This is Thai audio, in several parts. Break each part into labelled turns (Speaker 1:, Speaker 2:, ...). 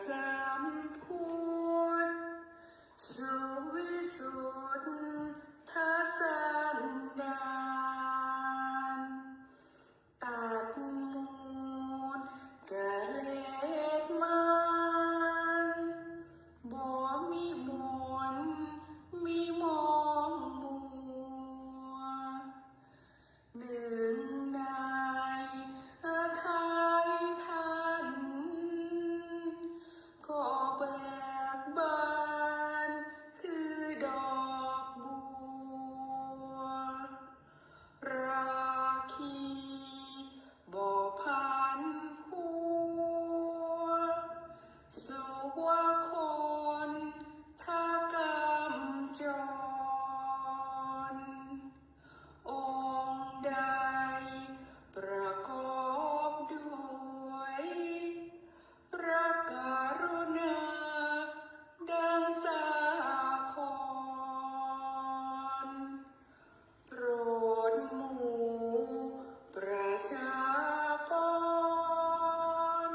Speaker 1: สามพูนสุวิสุทธาสันดานตัดมูลกะเล็ดมันบ่มีมนมีมองมัวหนึ่งในไทยท่านก็แบกบานคือดอกบัวราคีบ่พันผัวสุวาคนทากำจรองค์ใดประกอบด้วยพระกรุณาดังสาครโปรดหมู่ประชากร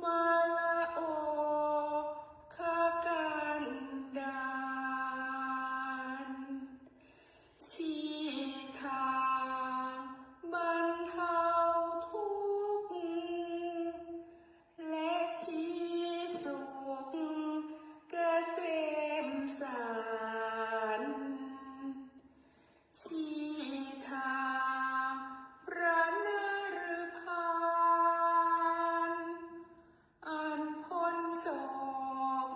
Speaker 1: มาละโอคากันดานชี้ทางบรรเทาทุกข์และชี้สุขเกษมสารชี้ทางพระนรพานอันพ้นโศก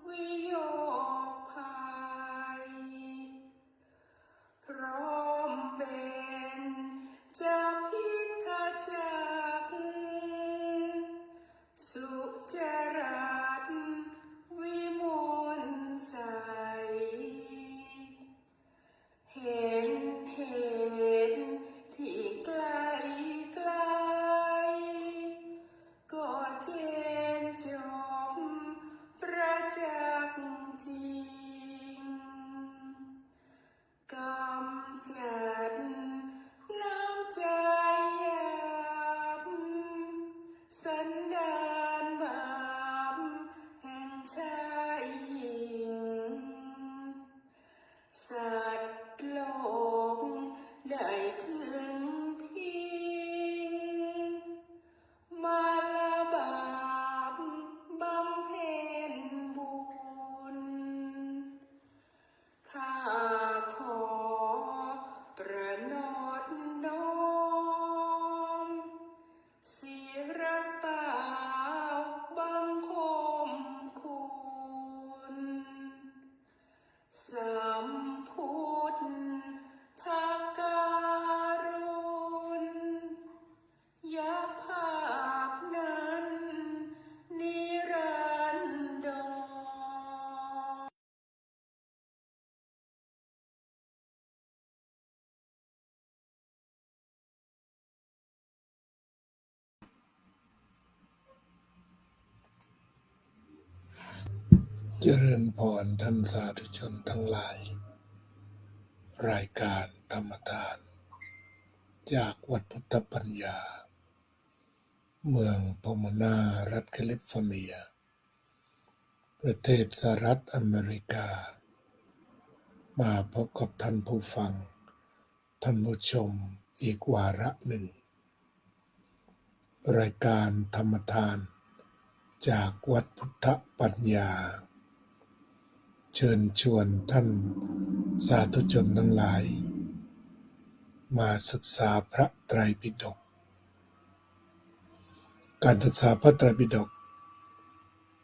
Speaker 1: วิโยคภัยพร้อมเป็นจะพิทักษ์จักสุจรัตวิมลใสเห็นเหตุที่ไกลไกลก็เจนจบประจักษ์จริงกำจัดน้ำใจหยาบสันดานบาปแห่งชายหญิงสัตว์โลกได้พึงพิงมาละบาปบำเพ็ญบุญข้าขอประนอบน้อมศิระเปล่าบังคมคุณสัมพุทธการุณยภาพนั้นนิรันดร
Speaker 2: เจริญพรท่านสาธุชนทั้งหลายรายการธรรมทานจากวัดพุทธปัญญาเมืองพอมนารัฐแคลิฟอร์เนียประเทศสหรัฐอเมริกามาพบกับท่านผู้ฟังท่านผู้ชมอีกวาระหนึ่งรายการธรรมทานจากวัดพุทธปัญญาเชิญชวนท่านสาธุชนทั้งหลายมาศึกษาพระไตรปิฎกการศึกษาพระไตรปิฎก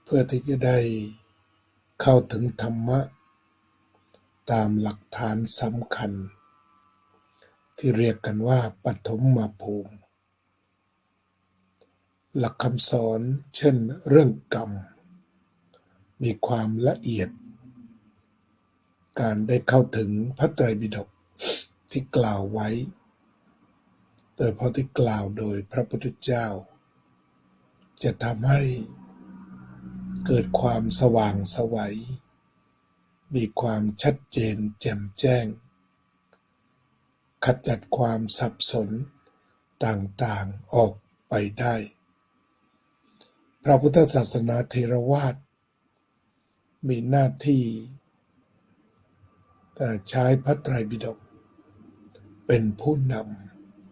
Speaker 2: เพื่อที่จะได้เข้าถึงธรรมะตามหลักฐานสำคัญที่เรียกกันว่าปฐมภูมิหลักคำสอนเช่นเรื่องกรรมมีความละเอียดการได้เข้าถึงพระไตรปิฎกที่กล่าวไว้โดยเฉพาะที่กล่าวโดยพระพุทธเจ้าจะทำให้เกิดความสว่างไสวมีความชัดเจนแจ่มแจ้งขจัดความสับสนต่างๆออกไปได้ พระพุทธศาสนาเถรวาทมีหน้าที่ใช้พระไตรปิฎกเป็นผู้น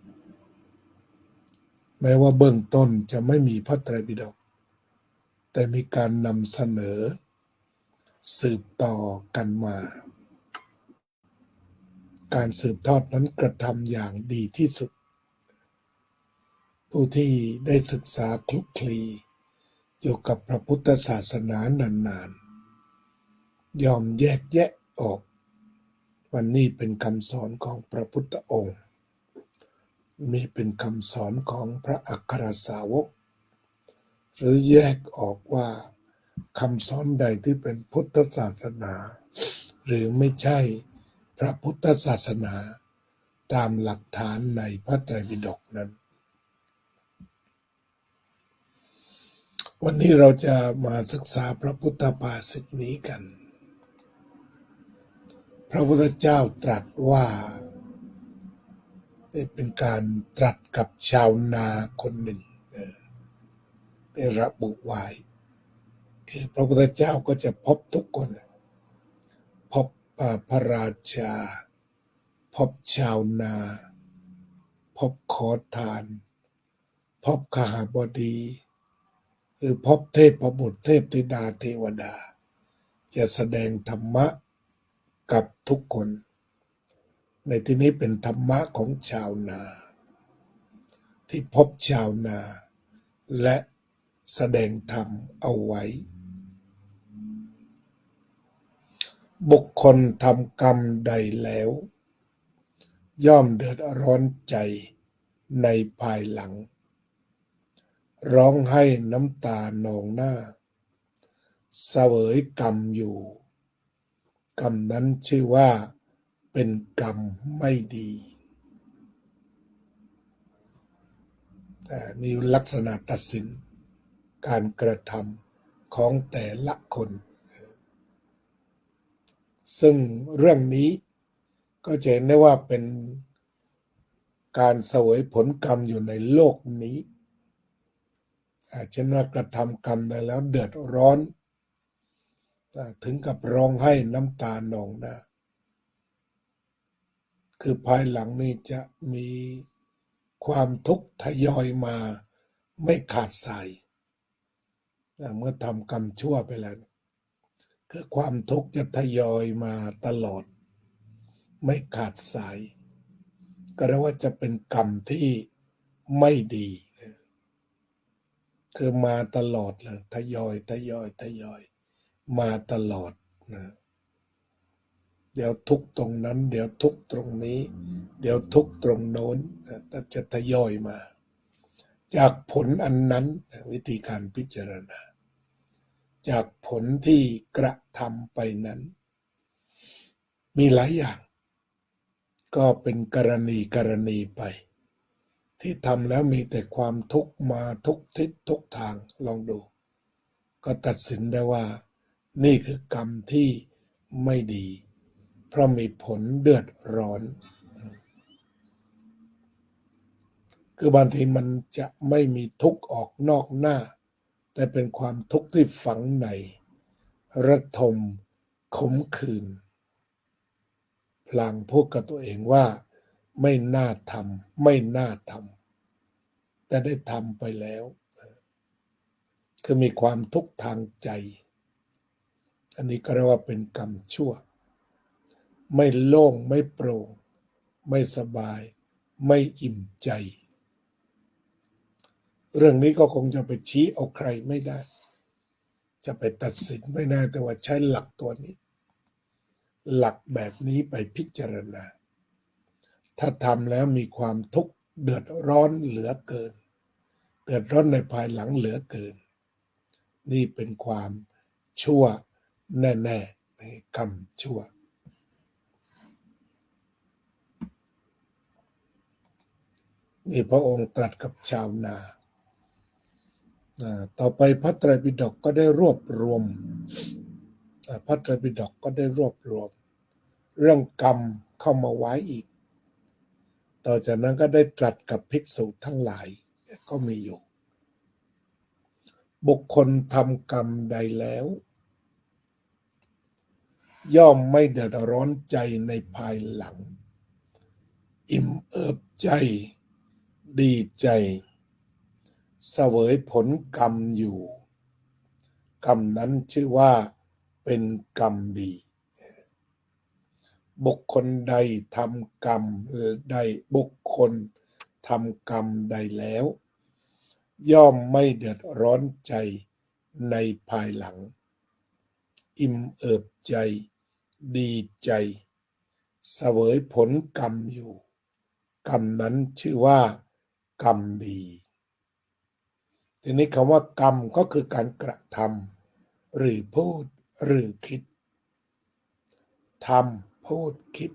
Speaker 2: ำแม้ว่าเบื้องต้นจะไม่มีพระไตรปิฎกแต่มีการนำเสนอสืบต่อกันมา การสืบทอดนั้นกระทำอย่างดีที่สุด ผู้ที่ได้ศึกษาคลุกคลีอยู่กับพระพุทธศาสนานานๆยอมแยกแยะออกวันนี้เป็นคำสอนของพระพุทธองค์นี่เป็นคำสอนของพระอัครสาวกหรือแยกออกว่าคำสอนใดที่เป็นพุทธศาสนาหรือไม่ใช่พระพุทธศาสนาตามหลักฐานในพระไตรปิฎกนั้นวันนี้เราจะมาศึกษาพระพุทธภาษิตนี้กันพระพุทธเจ้าตรัสว่าเป็นการตรัสกับชาวนาคนหนึ่งได้ระบุไว้คือพระพุทธเจ้าก็จะพบทุกคนพบพระราชาพบชาวนาพบขอทานพบขหบดีหรือพบเทพบุตรเทพธิดาเทวดาจะแสดงธรรมะกับทุกคนในที่นี้เป็นธรรมะของชาวนาที่พบชาวนาและแสดงธรรมเอาไว้บุคคลทำกรรมใดแล้วย่อมเดือดร้อนใจในภายหลังร้องไห้น้ำตานองหน้าเสวยกรรมอยู่กรรมนั้นชื่อว่าเป็นกรรมไม่ดีนี่ลักษณะตัดสินการกระทำของแต่ละคนซึ่งเรื่องนี้ก็จะเห็นได้ว่าเป็นการเสวยผลกรรมอยู่ในโลกนี้เช่นว่ากระทำกรรมได้แล้วเดือดร้อนถึงกับร้องไห้น้ำตานองหน้าคือภายหลังนี้จะมีความทุกข์ทยอยมาไม่ขาดสายเมื่อทำกรรมชั่วไปแล้วคือความทุกข์จะทยอยมาตลอดไม่ขาดสายก็เรียกว่าจะเป็นกรรมที่ไม่ดีคือมาตลอดเลยทยอยมาตลอดนะเดี๋ยวทุกตรงนั้นเดี๋ยวทุกตรงนี้เดี๋ยวทุกตรงโน้นจะทยอยมาจากผลอันนั้นวิธีการพิจารณาจากผลที่กระทำไปนั้นมีหลายอย่างก็เป็นกรณีไปที่ทำแล้วมีแต่ความทุกข์มาทุกทิศทุกทางลองดูก็ตัดสินได้ว่านี่คือกรรมที่ไม่ดีเพราะมีผลเดือดร้อนคือบางทีมันจะไม่มีทุกข์ออกนอกหน้าแต่เป็นความทุกข์ที่ฝังในระทมขมขื่นพลางพูดกับตัวเองว่าไม่น่าทำแต่ได้ทำไปแล้วคือมีความทุกข์ทางใจอันนี้ก็เรียกว่าเป็นกรรมชั่วไม่โล่งไม่โปร่งไม่สบายไม่อิ่มใจเรื่องนี้ก็คงจะไปชี้เอาใครไม่ได้จะไปตัดสินไม่ได้แต่ว่าใช้หลักตัวนี้หลักแบบนี้ไปพิจารณาถ้าทำแล้วมีความทุกข์เดือดร้อนเหลือเกินเดือดร้อนในภายหลังเหลือเกินนี่เป็นความชั่วแน่ๆในกรรมชั่วนี่พระองค์ตรัสกับชาวนาต่อไปพระไตรปิฎกก็ได้รวบรวมพระไตรปิฎกก็ได้รวบรวมเรื่องกรรมเข้ามาไว้อีกต่อจากนั้นก็ได้ตรัสกับภิกษุทั้งหลายก็มีอยู่ บุคคลทำกรรมใดแล้ว ย่อมไม่เดือดร้อนใจในภายหลัง อิ่มเอิบใจ ดีใจ เสวยผลกรรมอยู่ กรรมนั้นชื่อว่าเป็นกรรมดี บุคคลใดทำกรรมใดบุคคลทำกรรมใดแล้ว ย่อมไม่เดือดร้อนใจในภายหลัง อิ่มเอิบใจ ดีใจ เสวยผลกรรมอยู่ กรรมนั้นชื่อว่ากรรมดี ทีนี้คำว่ากรรมก็คือการกระทำหรือพูดหรือคิดทำพูดคิด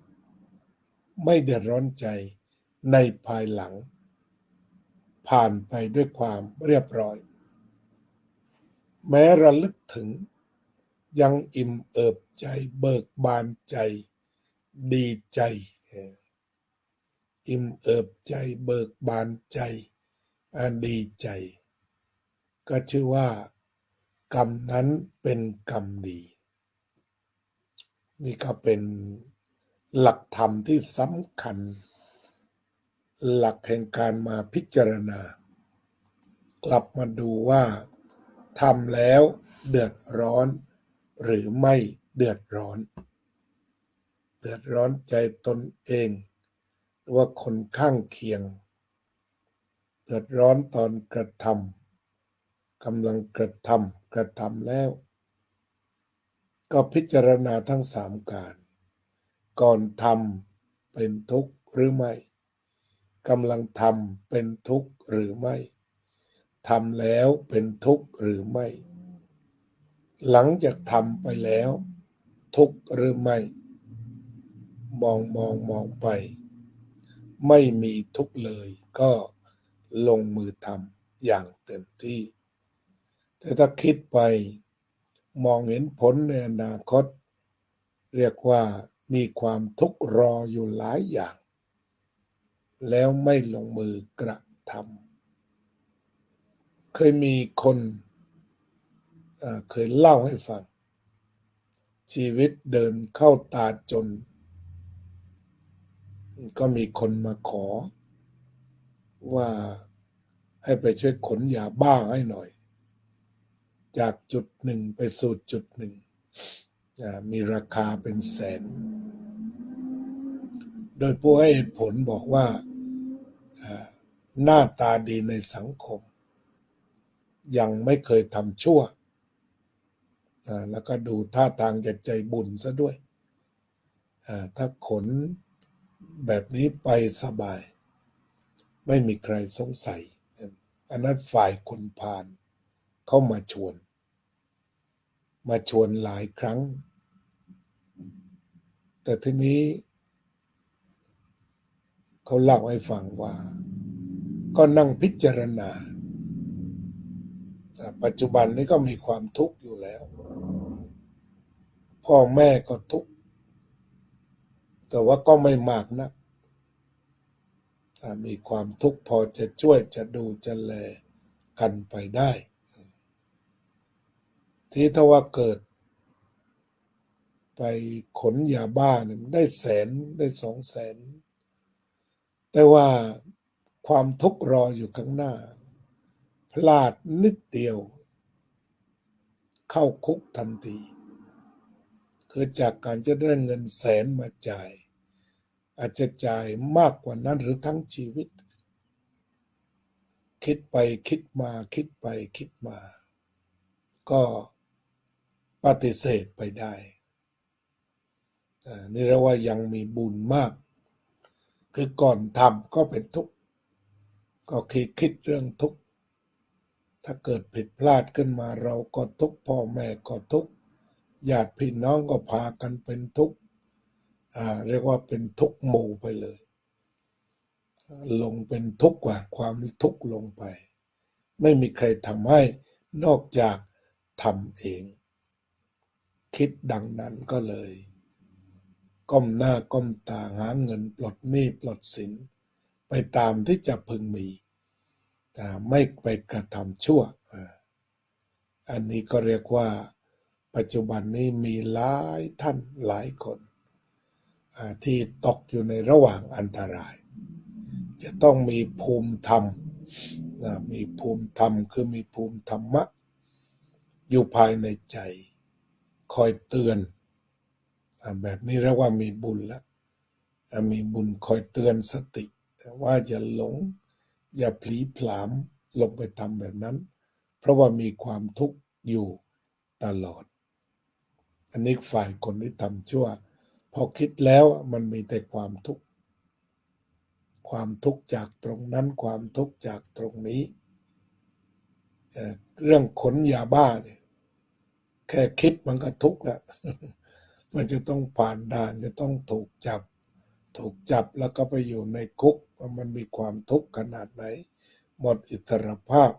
Speaker 2: ไม่เดือดร้อนใจในภายหลัง ผ่านไปด้วยความเรียบร้อย แม้ระลึกถึงยังอิ่มเอิบใจเบิกบานใจ ดีใจ อิ่มเอิบใจเบิกบานใจดีใจ ก็ชื่อว่ากรรมนั้นเป็นกรรมดี นี่ก็เป็นหลักธรรมที่สำคัญ หลักแห่งการมาพิจารณา กลับมาดูว่าทำแล้วเดือดร้อนหรือไม่เดือดร้อน เดือดร้อนใจตนเองหรือว่าคนข้างเคียง เดือดร้อนตอนกระทำกำลังกระทำแล้ว ก็พิจารณาทั้งสามการ ก่อนทำเป็นทุกข์หรือไม่กำลังทำเป็นทุกข์หรือไม่ทำแล้วเป็นทุกข์หรือไม่หลังจากทำไปแล้วทุกข์หรือไม่มองไปไม่มีทุกข์เลยก็ลงมือทำอย่างเต็มที่แต่ถ้าคิดไปมองเห็นผลในอนาคตเรียกว่ามีความทุกข์รออยู่หลายอย่างแล้วไม่ลงมือกระทำเคยมีคนเคยเล่าให้ฟังชีวิตเดินเข้าตาจนก็มีคนมาขอว่าให้ไปช่วยขนยาบ้าให้หน่อยจากจุดหนึ่งไปสู่จุดหนึ่งมีราคาเป็นแสนโดยผู้ให้ผลบอกว่าหน้าตาดีในสังคมยังไม่เคยทำชั่วแล้วก็ดูท่าทางจะใจบุญซะด้วยถ้าขนแบบนี้ไปสบายไม่มีใครสงสัยอันนั้นฝ่ายคนพาลเข้ามาชวนหลายครั้งแต่ทีนี้เขาเล่าให้ฟังว่าก็นั่งพิจารณาปัจจุบันนี้ก็มีความทุกข์อยู่แล้วพ่อแม่ก็ทุกข์แต่ว่าก็ไม่มากนักมีความทุกข์พอจะช่วยจะดูจะแลกันไปได้ที่ถ้าว่าเกิดไปขนยาบ้าเนี่ยได้แสนได้200,000แต่ว่าความทุกข์รออยู่ข้างหน้าพลาดนิดเดียวเข้าคุกทันทีคือจากการจะได้เงินแสนมาจ่ายอาจจะจ่ายมากกว่านั้นหรือทั้งชีวิตคิดไปคิดมาคิดไปคิดมาก็ปฏิเสธไปได้นี่เรียกว่ายังมีบุญมากคือก่อนทำก็เป็นทุกข์ก็คิดเรื่องทุกข์ถ้าเกิดผิดพลาดขึ้นมาเราก็ทุกข์พ่อแม่ก็ทุกข์ญาติพี่น้องก็พากันเป็นทุกข์เรียกว่าเป็นทุกข์หมู่ไปเลยลงเป็นทุกข์กว่าความทุกข์ลงไปไม่มีใครทำให้นอกจากทำเองคิดดังนั้นก็เลยก้มหน้าก้มตาหาเงินปลดหนี้ปลดสินไปตามที่จะพึงมีแต่ไม่ไปกระทำชั่ว อันนี้ก็เรียกว่าปัจจุบันนี้มีหลายท่านหลายคนที่ตกอยู่ในระหว่างอันตรายจะต้องมีภูมิธรรมมีภูมิธรรมคือมีภูมิธรรมะอยู่ภายในใจคอยเตือนแบบนี้เรียกว่ามีบุญแล้วมีบุญคอยเตือนสติว่าอย่าหลงอย่าพลีผลามลงไปทำแบบนั้นเพราะว่ามีความทุกข์อยู่ตลอดอันนี้ฝ่ายคนที่ทำชั่วพอคิดแล้วมันมีแต่ความทุกข์จากตรงนั้นความทุกข์จากตรงนี้เรื่องขนยาบ้าเนี่ยแค่คิดมันก็ทุกข์แล้ว มันจะต้องผ่านด่านจะต้องถูกจับแล้วก็ไปอยู่ในคุกมันมีความทุกข์ขนาดไหนหมดอิสรภาพ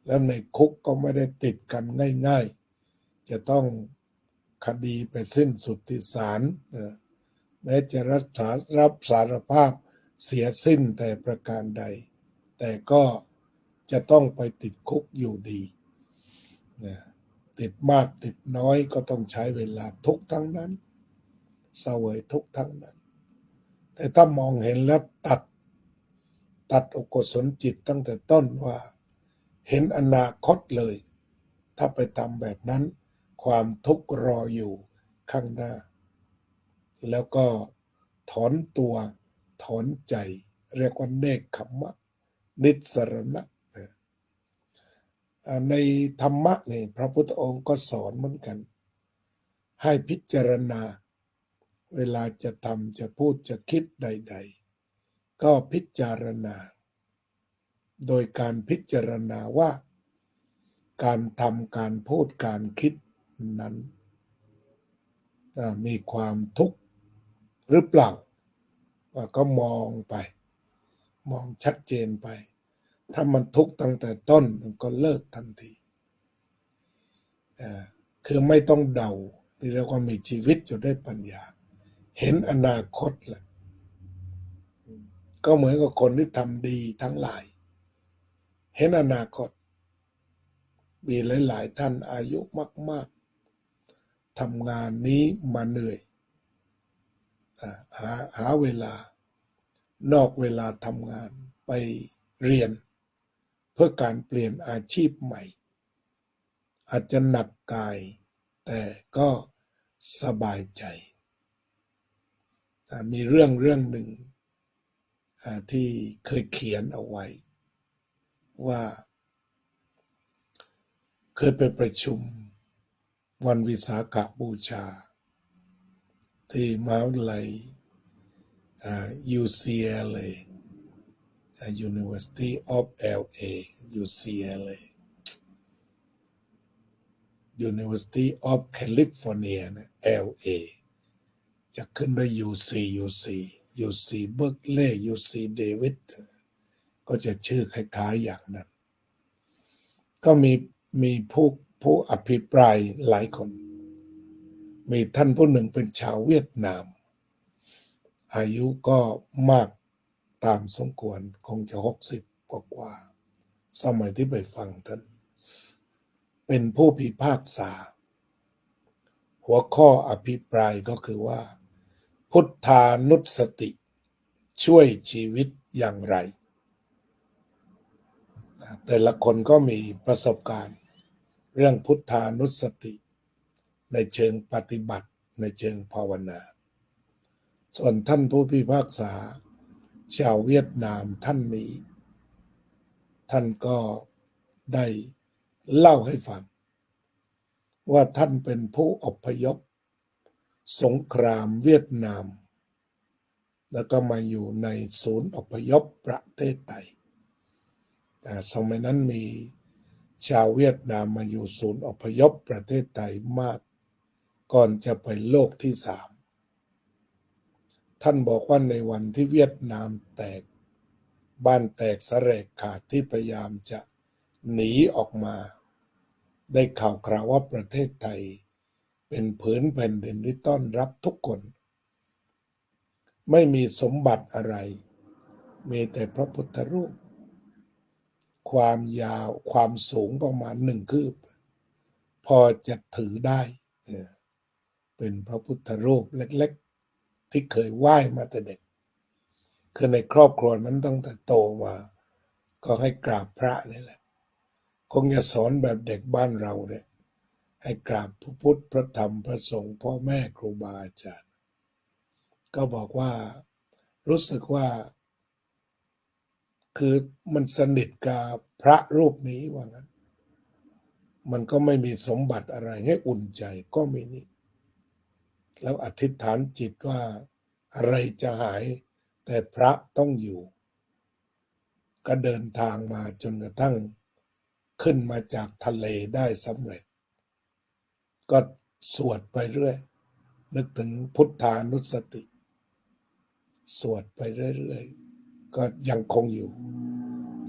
Speaker 2: แล้วในคุกก็ไม่ได้ติดกันง่ายๆจะต้องคดีไปสิ้นสุดที่ศาลแม้จะรับสารภาพเสียสิ้นแต่ประการใดแต่ก็จะต้องไปติดคุกอยู่ดีติดมากติดน้อยก็ต้องใช้เวลาทุกทั้งนั้นเสวยทุกทั้งนั้นแต่ถ้ามองเห็นแล้วตัดอกุศลจิตตั้งแต่ต้นว่าเห็นอนาคตเลยถ้าไปทำแบบนั้นความทุกข์รออยู่ข้างหน้าแล้วก็ถอนตัวถอนใจเรียกว่าเนกขัมมะนิสสรณะในธรรมะนี่พระพุทธองค์ก็สอนเหมือนกันให้พิจารณาเวลาจะทำจะพูดจะคิดใดๆก็พิจารณาโดยการพิจารณาว่าการทำการพูดการคิดนั้นมีความทุกข์หรือเปล่าว่าก็มองไปมองชัดเจนไปถ้ามันทุกข์ตั้งแต่ต้นมันก็เลิกทันทีคือไม่ต้องเดาที่เรียกว่ามีชีวิตอยู่ด้วยปัญญาเห็นอนาคตแหละก็เหมือนกับคนที่ทำดีทั้งหลายเห็นอนาคตมีหลายๆท่านอายุมากๆทำงานนี้มาเหนื่อยหาเวลานอกเวลาทำงานไปเรียนเพื่อการเปลี่ยนอาชีพใหม่อาจจะหนักกายแต่ก็สบายใจมีเรื่องหนึ่งที่เคยเขียนเอาไว้ว่าเคยไปประชุมวันวิสาขบูชาที่มหาวิทยาลัยUCLA University of LA UCLA University of California นะ LA จะขึ้นด้วย UC Berkeley UC Davis ก็จะชื่อคล้ายๆอย่างนั้นก็มีผู้อภิปรายหลายคนมีท่านผู้หนึ่งเป็นชาวเวียดนามอายุก็มากตามสมควรคงจะ60กว่าสมัยที่ไปฟังท่านเป็นผู้พิพากษาหัวข้ออภิปรายก็คือว่าพุทธานุสติช่วยชีวิตอย่างไรแต่ละคนก็มีประสบการณ์เรื่องพุทธานุสติในเชิงปฏิบัติในเชิงภาวนาส่วนท่านผู้พิพากษาชาวเวียดนามท่านนี้ท่านก็ได้เล่าให้ฟังว่าท่านเป็นผู้อพยพสงครามเวียดนามแล้วก็มาอยู่ในศูนย์อพยพประเทศไทยสมัยนั้นมีชาวเวียดนามมาอยู่ศูนย์อพยพประเทศไทยมากก่อนจะไปโลกที่3ท่านบอกว่าในวันที่เวียดนามแตกบ้านแตกสะแรกขาดที่พยายามจะหนีออกมาได้ข่าวคราวว่าประเทศไทยเป็นผืนแผ่นดินที่ต้อนรับทุกคนไม่มีสมบัติอะไรมีแต่พระพุทธรูปความยาวความสูงประมาณ1 คืบ พอจะถือได้เป็นพระพุทธรูปเล็กๆที่เคยไหว้มาแต่เด็กคือในครอบครัวนั้นตั้งแต่โตมาก็ให้กราบพระนี่แหละคงจะสอนแบบเด็กบ้านเราเนี่ยให้กราบพระพุทธพระธรรมพระสงฆ์พ่อแม่ครูบาอาจารย์ก็บอกว่ารู้สึกว่าคือมันสนิทกับพระรูปนี้ว่างั้นมันก็ไม่มีสมบัติอะไรให้อุ่นใจก็มีนี่แล้วอธิษฐานจิตว่าอะไรจะหายแต่พระต้องอยู่ก็เดินทางมาจนกระทั่งขึ้นมาจากทะเลได้สำเร็จก็สวดไปเรื่อยนึกถึงพุทธานุสติสวดไปเรื่อยๆก็ยังคงอยู่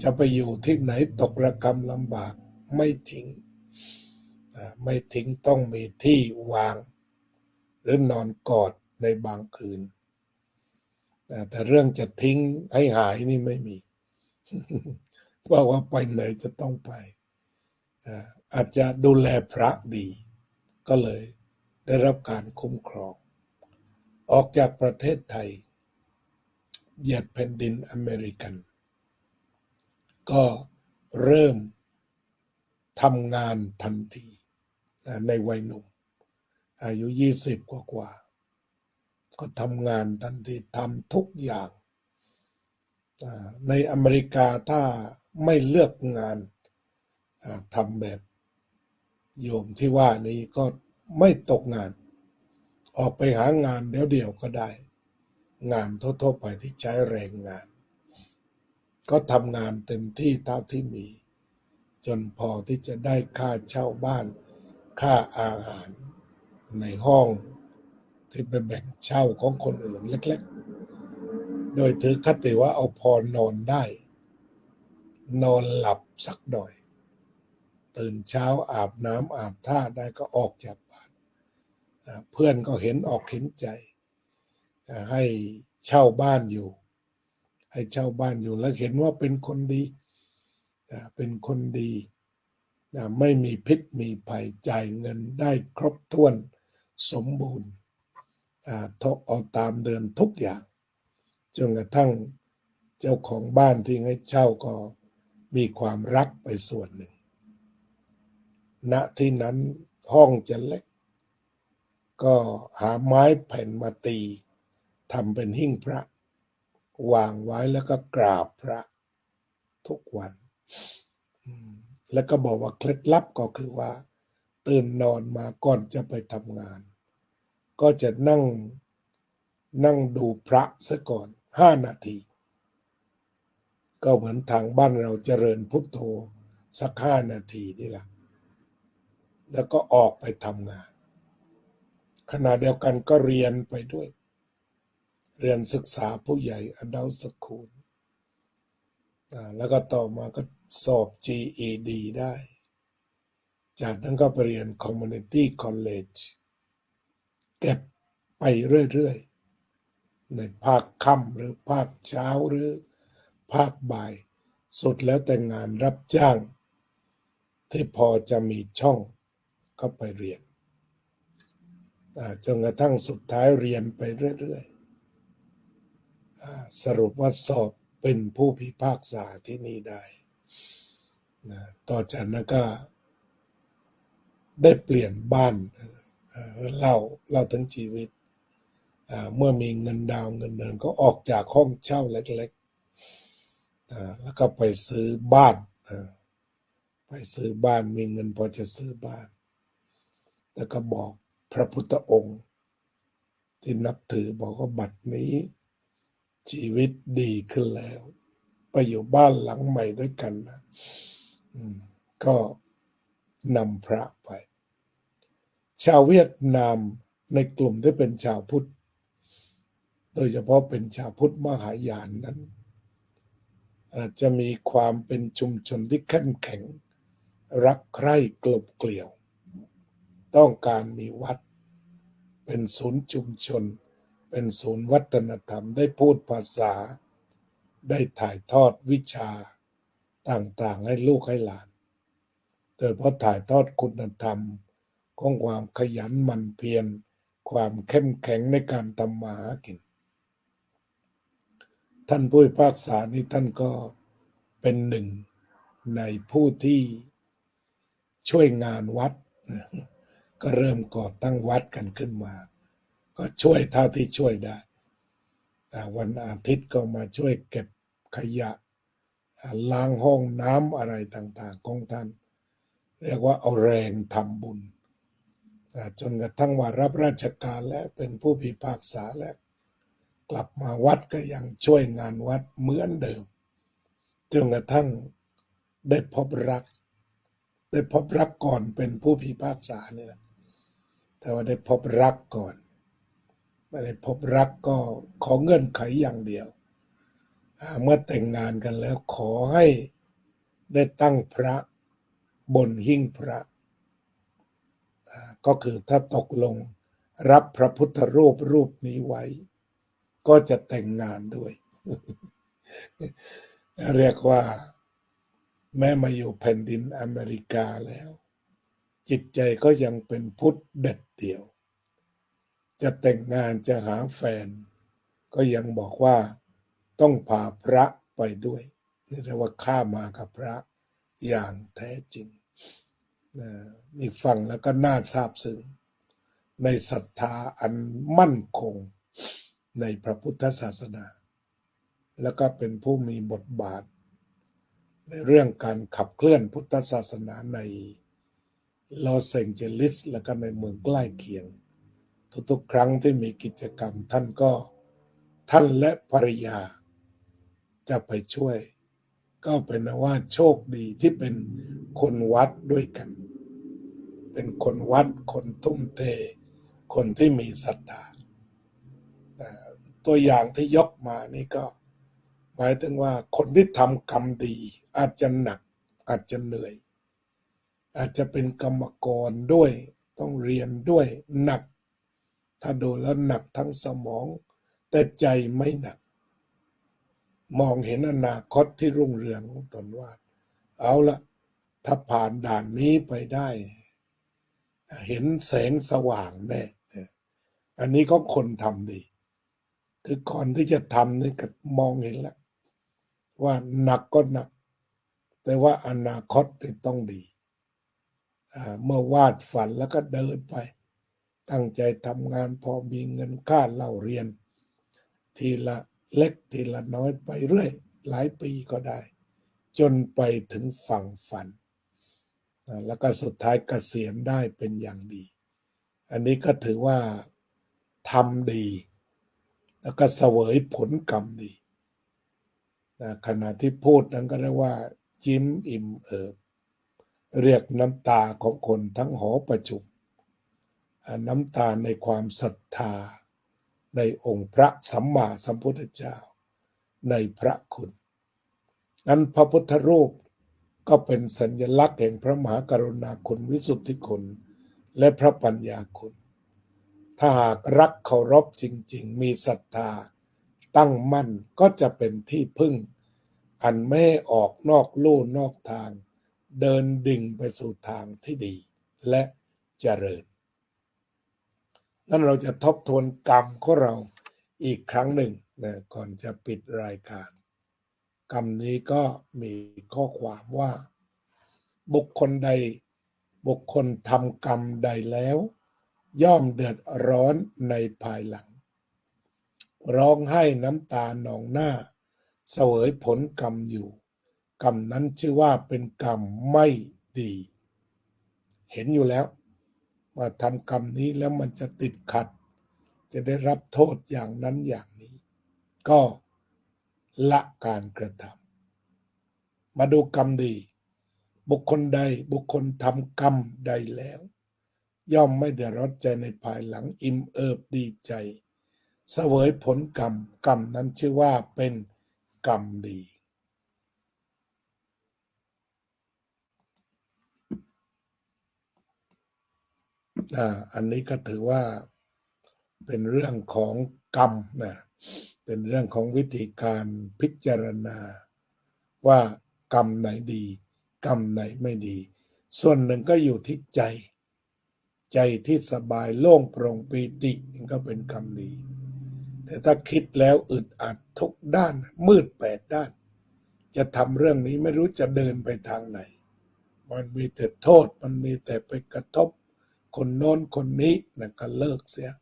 Speaker 2: จะไปอยู่ที่ไหนตกระกำลำบากไม่ทิ้งต้องมีที่วางหรือนอนกอดในบางคืนแต่เรื่องจะทิ้งให้หายนี่ไม่มีบอกว่าไปไหนจะต้องไปอาจจะดูแลพระดีก็เลยได้รับการคุ้มครองออกจากประเทศไทยเหยียดแผ่นดินอเมริกันก็เริ่มทำงานทันทีในวัยหนุ่มอายุ20กว่าก็ทำงานทันทีทำทุกอย่างในอเมริกาถ้าไม่เลือกงานทำแบบโยมที่ว่านี้ก็ไม่ตกงานออกไปหางานเดี๋ยวก็ได้งานทั่วๆไปที่ใช้แรงงานก็ทำงานเต็มที่เท่าที่มีจนพอที่จะได้ค่าเช่าบ้านค่าอาหารในห้องที่ไปแบ่งเช่าของคนอื่นเล็กๆโดยถือคติว่าเอาพอนอนได้นอนหลับสักหน่อยตื่นเช้าอาบน้ำอาบท่าได้ก็ออกจากบ้านเพื่อนก็เห็นออกเห็นใจให้เช่าบ้านอยู่แล้วเห็นว่าเป็นคนดีไม่มีพิษมีภัยจ่ายเงินได้ครบถ้วนสมบูรณ์เอาตามเดินทุกอย่างจนกระทั่งเจ้าของบ้านที่ให้เช่าก็มีความรักไปส่วนหนึ่งณที่นั้นห้องจะเล็กก็หาไม้แผ่นมาตีทำเป็นหิ้งพระวางไว้แล้วก็กราบพระทุกวันแล้วก็บอกว่าเคล็ดลับก็คือว่าตื่นนอนมาก่อนจะไปทำงานก็จะนั่งดูพระซะก่อน5 นาทีก็เหมือนทางบ้านเราเจริญพุทโธสัก5 นาทีนี่แหละแล้วก็ออกไปทำงานขณะเดียวกันก็เรียนไปด้วยเรียนศึกษาผู้ใหญ่ Adult School แล้วก็ต่อมาก็สอบ GED ได้จากนั้นก็ไปเรียน Community College เก็บไปเรื่อยๆในภาคค่ำหรือภาคเช้าหรือภาคบ่ายสุดแล้วแต่งานรับจ้างที่พอจะมีช่องก็ไปเรียนจนกระทั่งสุดท้ายเรียนไปเรื่อยๆสรุปว่าสอบเป็นผู้พิพากษาที่นี่ได้ต่อจากนั้นก็ได้เปลี่ยนบ้านเล่าถึงชีวิตเมื่อมีเงินดาวเงินเดือนก็ออกจากห้องเช่าเล็กๆแล้วก็ไปซื้อบ้านมีเงินพอจะซื้อบ้านแล้วก็บอกพระพุทธองค์ที่นับถือบอกว่าบัดนี้ชีวิตดีขึ้นแล้วไปอยู่บ้านหลังใหม่ด้วยกันนะก็นำพระไปชาวเวียดนามในกลุ่มที่เป็นชาวพุทธโดยเฉพาะเป็นชาวพุทธมหายานนั้นอาจจะมีความเป็นชุมชนที่เข้มแข็งรักใคร่กลมเกลี่ยวต้องการมีวัดเป็นศูนย์ชุมชนเป็นศูนย์วัฒนธรรมได้พูดภาษาได้ถ่ายทอดวิชาต่างๆให้ลูกให้หลานโดยเฉพาะถ่ายทอดคุณธรรม ของความขยันหมั่นเพียรความเข้มแข็งในการทำมาหากินท่านผู้พิพากษานี้ท่านก็เป็นหนึ่งในผู้ที่ช่วยงานวัดก็เริ่มก่อตั้งวัดกันขึ้นมาก็ช่วยเท่าที่ช่วยได้วันอาทิตย์ก็มาช่วยเก็บขยะล้างห้องน้ำอะไรต่างๆของท่านเรียกว่าเอาแรงทำบุญจนกระทั่งว่ารับราชการและเป็นผู้พิพากษาแล้วกลับมาวัดก็ยังช่วยงานวัดเหมือนเดิมจนกระทั่งได้พบรักก่อนเป็นผู้พิพากษานี่แหละแต่ว่าได้พบรักก่อนไม่ได้พบรักก็ขอเงื่อนไขอย่างเดียวเมื่อแต่งงานกันแล้วขอให้ได้ตั้งพระบนหิ้งพระก็คือถ้าตกลงรับพระพุทธรูปนี้ไว้ก็จะแต่งงานด้วย เรียกว่าแม้มาอยู่แผ่นดินอเมริกาแล้วจิตใจก็ยังเป็นพุทธเด็ดเดี่ยวจะแต่งงานจะหาแฟนก็ยังบอกว่าต้องพาพระไปด้วยนี่เรียกว่าข้ามากับพระอย่างแท้จริงนี่ฟังแล้วก็น่าซาบซึ้งในศรัทธาอันมั่นคงในพระพุทธศาสนาแล้วก็เป็นผู้มีบทบาทในเรื่องการขับเคลื่อนพุทธศาสนาในลอสแองเจลิสและก็ในเมืองใกล้เคียงทุกๆครั้งที่มีกิจกรรมท่านและภรรยาจะไปช่วยก็เป็นว่าโชคดีที่เป็นคนวัดด้วยกันเป็นคนวัดคนทุ่มเทคนที่มีศรัทธาตัวอย่างที่ยกมานี่ก็หมายถึงว่าคนที่ทำกรรมดีอาจจะหนักอาจจะเหนื่อยอาจจะเป็นกรรมกรด้วยต้องเรียนด้วยหนักถ้าดูแล้วหนักทั้งสมองแต่ใจไม่หนักมองเห็นอนาคตที่รุ่งเรืองของตนว่าเอาละถ้าผ่านด่านนี้ไปได้เห็นแสงสว่างแน่อันนี้ก็คนทำดีคือก่อนที่จะทำนี่ก็มองเห็นแล้วว่าหนักก็หนักแต่ว่าอนาคตต้องดีเมื่อวาดฝันแล้วก็เดินไปตั้งใจทำงานพอมีเงินค่าเล่าเรียนทีละเล็กทีละน้อยไปเรื่อยหลายปีก็ได้จนไปถึงฝั่งฝันแล้วก็สุดท้ายเกษียณได้เป็นอย่างดีอันนี้ก็ถือว่าทำดีแล้วก็เสวยผลกรรมดีขณะที่พูดนั้นก็เรียกว่ายิ้มอิ่มเอิบเรียกน้ำตาของคนทั้งหอประชุมน้ำตาในความศรัทธาในองค์พระสัมมาสัมพุทธเจ้าในพระคุณนั้นพระพุทธรูปก็เป็นสัญลักษณ์แห่งพระมหากรุณาคุณวิสุทธิคุณและพระปัญญาคุณถ้าหากรักเคารพจริงๆมีศรัทธาตั้งมั่นก็จะเป็นที่พึ่งอันไม่ออกนอกลู่นอกทางเดินดิ่งไปสู่ทางที่ดีและเจริญนั้นเราจะทบทวนกรรมของเราอีกครั้งหนึ่งนะก่อนจะปิดรายการกรรมนี้ก็มีข้อความว่าบุคคลทำกรรมใดแล้วย่อมเดือดร้อนในภายหลังร้องไห้น้ำตาหนองหน้าเสวยผลกรรมอยู่กรรมนั้นชื่อว่าเป็นกรรมไม่ดีเห็นอยู่แล้วว่าทำกรรมนี้แล้วมันจะติดขัดจะได้รับโทษอย่างนั้นอย่างนี้ก็ละการกระทำมาดูกรรมดีบุคคลทำกรรมใดแล้วย่อมไม่เดือดร้อนใจในภายหลังอิ่มเอิบดีใจเสวยผลกรรมนั้นชื่อว่าเป็นกรรมดีอันนี้ก็ถือว่าเป็นเรื่องของกรรมนะเป็นเรื่องของวิธีการพิจารณาว่ากรรมไหนดีกรรมไหนไม่ดีส่วนหนึ่งก็อยู่ที่ใจ ใจที่สบายโล่งโปร่งปีตินี่ก็เป็นคำดีแต่ถ้าคิดแล้วอึดอัดทุกด้านมืด8 ด้านจะทำเรื่องนี้ไม่รู้จะเดินไปทางไหนมันมีแต่โทษมันมีแต่ไปกระทบคนโน้นคนนี้นะก็เลิกเสีย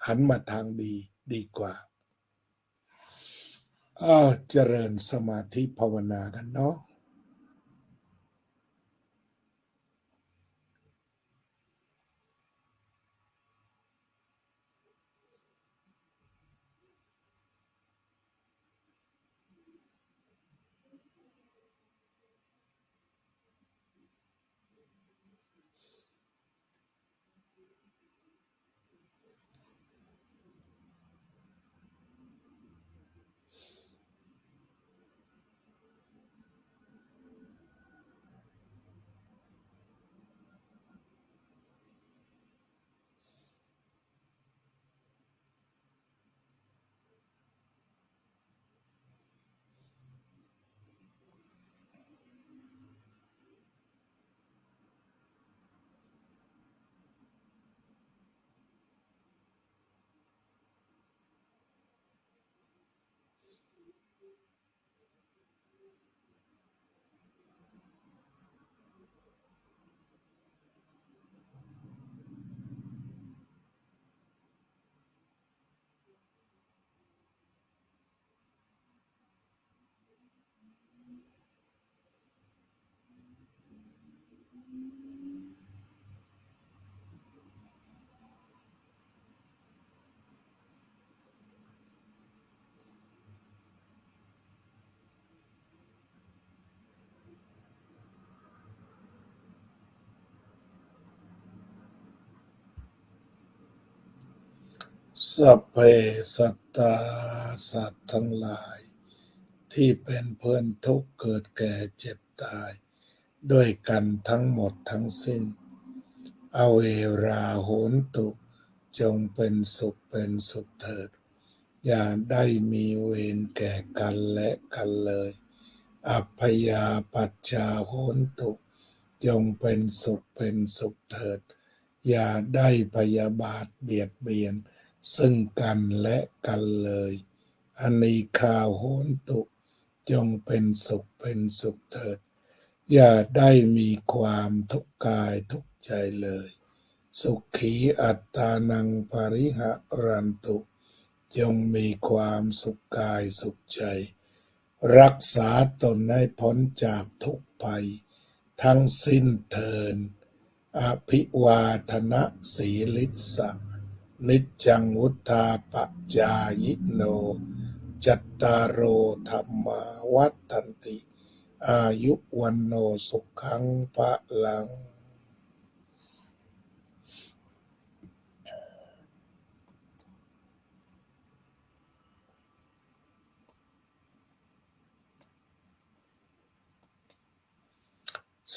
Speaker 2: หันมาทางดีดีกว่าเจริญสมาธิภาวนากันเนาะสัพเพสัตตาสัตว์ทั้งหลายที่เป็นเพื่อนทุกข์เกิดแก่เจ็บตายด้วยกันทั้งหมดทั้งสิ้นอเวราโหนตุจงเป็นสุขเถิดอย่าได้มีเวรแก่กันและกันเลยอัพยาปัชชาโหนตุจงเป็นสุขเถิดอย่าได้พยาบาทเบียดเบียนซึ่งกันและกันเลยอนีฆาโหนตุจงเป็นสุขเถิดอย่าได้มีความทุกข์กายทุกข์ใจเลยสุขีอัตตานังปริหะรันตุจงมีความสุขกายสุขใจรักษาตนให้พ้นจากทุกภัยทั้งสิ้นเทินอภิวาทนะสีลิสะนิจจังวุธาปจายิโนจัตตารโอธรรมาวัฏันติอายุวันโนสุขังพลัง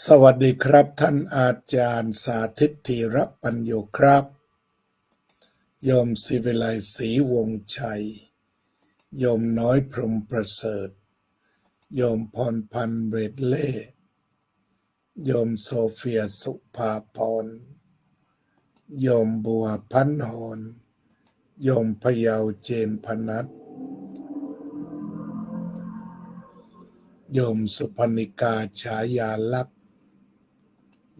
Speaker 2: สวัสดีครับท่านอาจารย์สาธิตธีรปัญโยครับโยมศิวิไลศรีวงชัยโยมน้อยพรหมประเสริฐโยมพรพันธ์เบรดเล่โยมโซเฟียสุภาพรโยมบัวพันหอนโยมพยาวเจนพนัทโยมสุพนิกาฉายาลักษณ์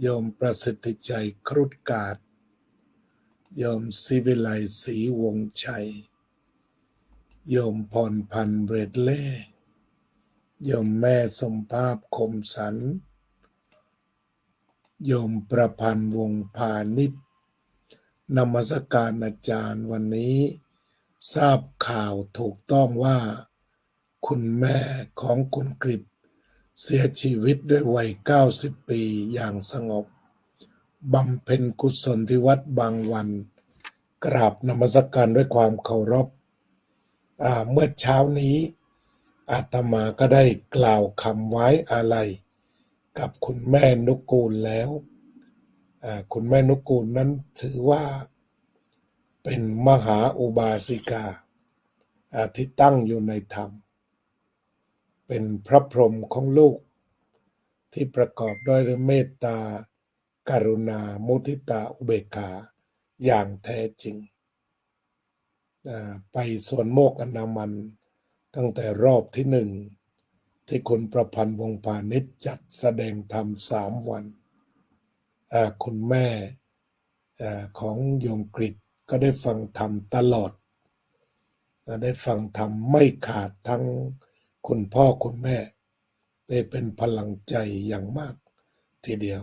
Speaker 2: โยมประสิทธิใจครุฑกาศโยมศิวิไลศรีวงชัยโยมพรพันธ์เบรดเล่โยมแม่สมภาพคมสันโยมประพันธ์วงพาณิชย์นมัสการอาจารย์วันนี้ทราบข่าวถูกต้องว่าคุณแม่ของคุณกฤษเสียชีวิตด้วยวัย90 ปีอย่างสงบบำเพ็ญกุศลที่วัดบางวันกราบนมัสการด้วยความเคารพเมื่อเช้านี้อาตมาก็ได้กล่าวคำไว้อาลัยกับคุณแม่นุกูลแล้วคุณแม่นุกูลนั้นถือว่าเป็นมหาอุบาสิกาที่ตั้งอยู่ในธรรมเป็นพระพรหมของลูกที่ประกอบด้วยเมตตา กรุณามุทิตาอุเบกขาอย่างแท้จริงไปสวนโมกขนามันตั้งแต่รอบที่1ที่คุณประพันธ์วงศ์พาณิชย์จัดแสดงธรรม3 วันคุณแม่ของโยมกฤษก็ได้ฟังธรรมตลอดได้ฟังธรรมไม่ขาดทั้งคุณพ่อคุณแม่ได้เป็นพลังใจอย่างมากทีเดียว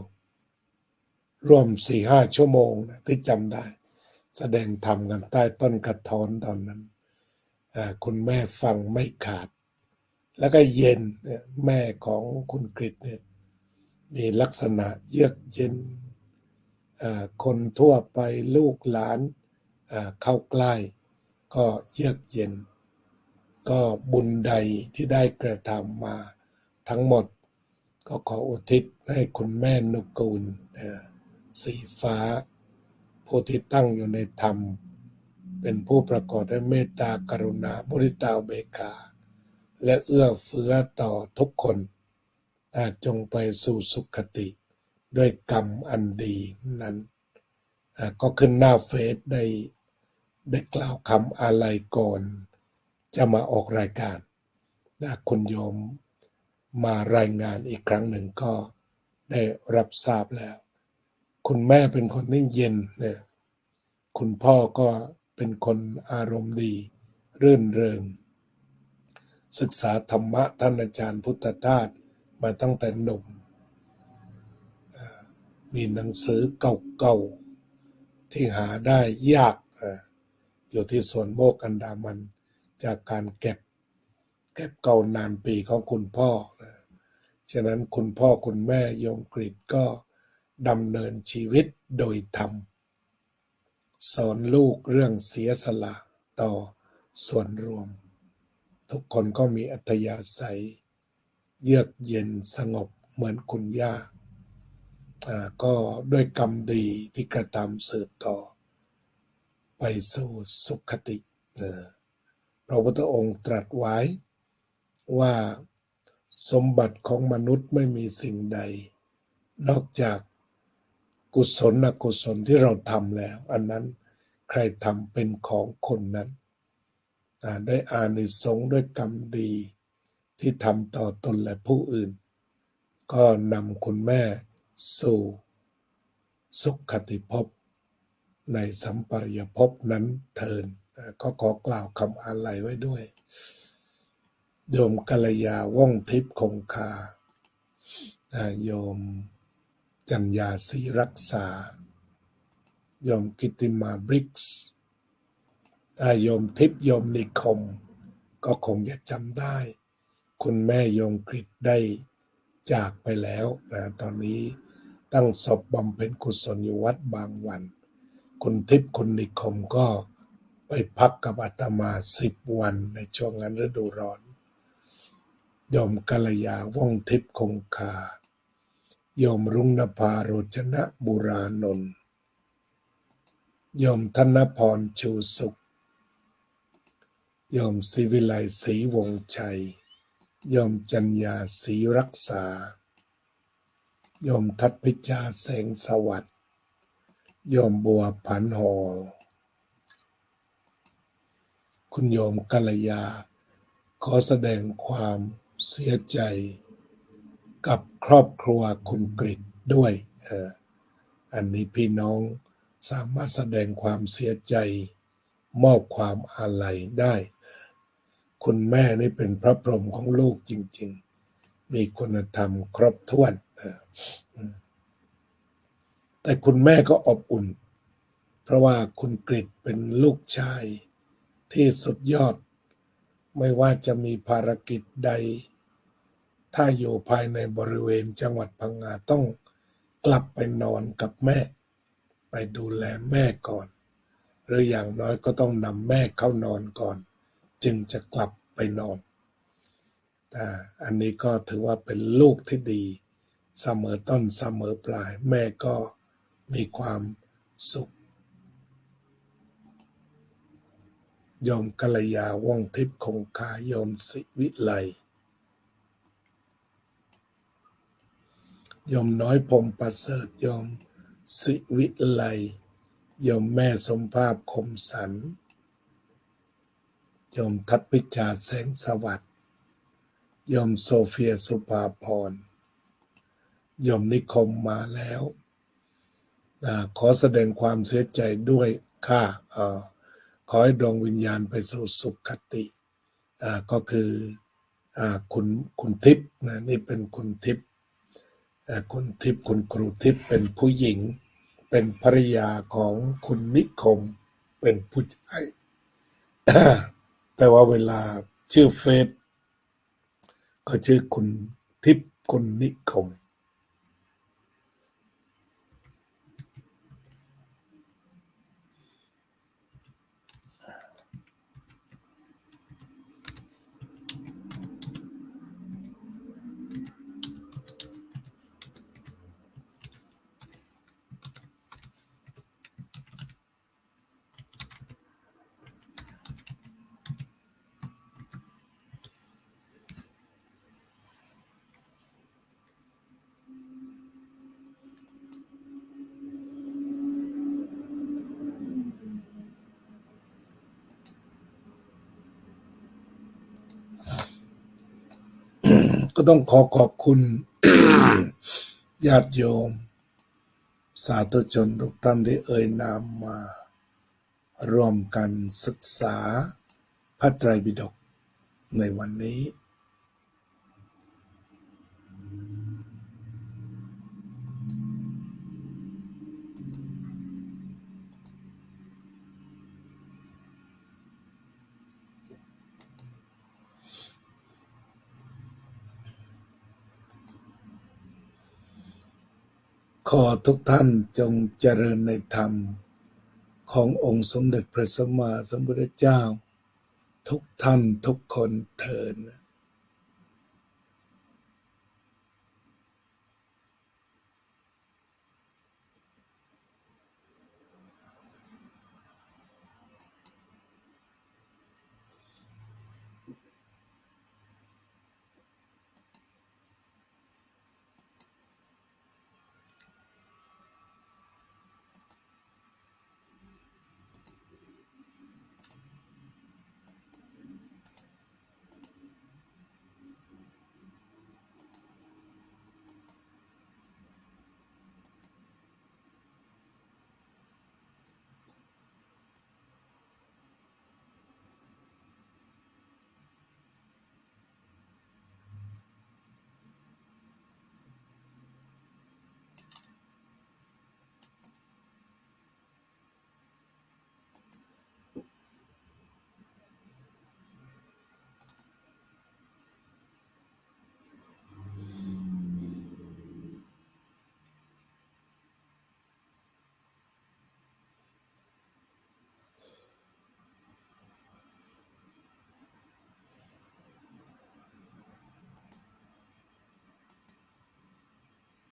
Speaker 2: ร่วม4-5 ชั่วโมงนะที่จำได้แสดงธรรมกันใต้ต้นกระท้อนตอนนั้นคุณแม่ฟังไม่ขาดแล้วก็เย็นแม่ของคุณกฤษเนี่ยมีลักษณะเยือกเย็นคนทั่วไปลูกหลานเข้าใกล้ก็เยือกเย็นก็บุญใดที่ได้กระทำมาทั้งหมดก็ขออุทิศให้คุณแม่นุกูลสีฟ้าผู้ที่ตั้งอยู่ในธรรมเป็นผู้ประกอบด้วยเมตตากรุณามุทิตาอุเบกขาและเอื้อเฟื้อต่อทุกคนจงไปสู่สุคติด้วยกรรมอันดีนั้นก็ขึ้นหน้าเฟซได้กล่าวคำอาลัยก่อนจะมาออกรายการคุณโยมมารายงานอีกครั้งหนึ่งก็ได้รับทราบแล้วคุณแม่เป็นคนที่เย็นเนี่ยคุณพ่อก็เป็นคนอารมณ์ดีรื่นเริงศึกษาธรรมะท่านอาจารย์พุทธทาสมาตั้งแต่หนุ่มมีหนังสือเก่าๆที่หาได้ยากอยู่ที่สวนโมกขันดามันจากการเก็บเก่านานปีของคุณพ่อฉะนั้นคุณพ่อคุณแม่โยมกฤษก็ดำเนินชีวิตโดยธรรมสอนลูกเรื่องเสียสละต่อส่วนรวมทุกคนก็มีอัธยาศัยเยือกเย็นสงบเหมือนคุณย่าก็ด้วยกรรมดีที่กระทำสืบต่อไปสู่สุขติพระพุทธองค์ตรัสไว้ว่าสมบัติของมนุษย์ไม่มีสิ่งใดนอกจากกุศลอกุศลที่เราทำแล้วอันนั้นใครทำเป็นของคนนั้นได้อานิสงส์ด้วยกรรมดีที่ทำต่อตนและผู้อื่นก็นำคุณแม่สู่สุขติภพในสัมปรายภพนั้นเทินก็ขอกล่าวคำอาลัยไว้ด้วยโยมกัลยาว่องทิพย์คงคาโยมจัญญาศรีรักษาโยมกิติมาบริกส์โยมทิพย์โยมนิคมก็คงจะจำได้คุณแม่โยมกฤษได้จากไปแล้วตอนนี้ตั้งศพบำเพ็ญกุศลอยู่วัดบางวันคุณทิพย์คุณนิคมก็ไปพักกับอาตมา10 วันในช่วงนั้นฤดูร้อนโยมกัลยาว่องทิพย์คงคาโยมรุ่งนภาโรจนะบุรานนท์โยมธนพรชูสุขโยมศิวิไลศรีวงชัยโยมจัญญาศรีรักษาโยมทัพพิจาแสงสวัสดิ์โยมบัวผันหอคุณโยมกัลยาขอแสดงความเสียใจกับครอบครัวคุณกฤษด้วยอันนี้พี่น้องสามารถแสดงความเสียใจมอบความอาลัยได้คุณแม่นี่เป็นพระพรหมของลูกจริงๆมีคุณธรรมครบถ้วนแต่คุณแม่ก็อบอุ่นเพราะว่าคุณกฤษเป็นลูกชายที่สุดยอดไม่ว่าจะมีภารกิจใดถ้าอยู่ภายในบริเวณจังหวัดพังงาต้องกลับไปนอนกับแม่ไปดูแลแม่ก่อนหรืออย่างน้อยก็ต้องนำแม่เข้านอนก่อนจึงจะกลับไปนอนอันนี้ก็ถือว่าเป็นลูกที่ดีเสมอต้นเสมอปลายแม่ก็มีความสุขโยมกัลยาว่องทิพย์คงคาโยมศิวิไลโยมน้อยพรหมประเสริฐโยม สิวิไลโยมแม่สมภาพคมสันโยมทัพพิจาแสงสวัสดิ์โยมโซเฟียสุภาพรโยมนิคมมาแล้วขอแสดงความเสียใจด้วยค่ะขอให้ดวงวิญญาณไปสู่สุขคติก็คือคุณทิพย์นะนี่เป็นคุณทิพย์คุณทิพย์คุณครูทิพย์เป็นผู้หญิงเป็นภริยาของคุณนิคมเป็นผู้ชาย แต่ว่าเวลาชื่อเฟซก็ชื่อคุณทิพย์คุณนิคมก็ต้องขอบคุณ ญาติโยมสาธุชนทุกท่านที่เอ่ยนามมาร่วมกันศึกษาพระไตรปิฎกในวันนี้ขอทุกท่านจงเจริญในธรรมขององค์สมเด็จพระสัมมาสัมพุทธเจ้าทุกท่านทุกคนเถิด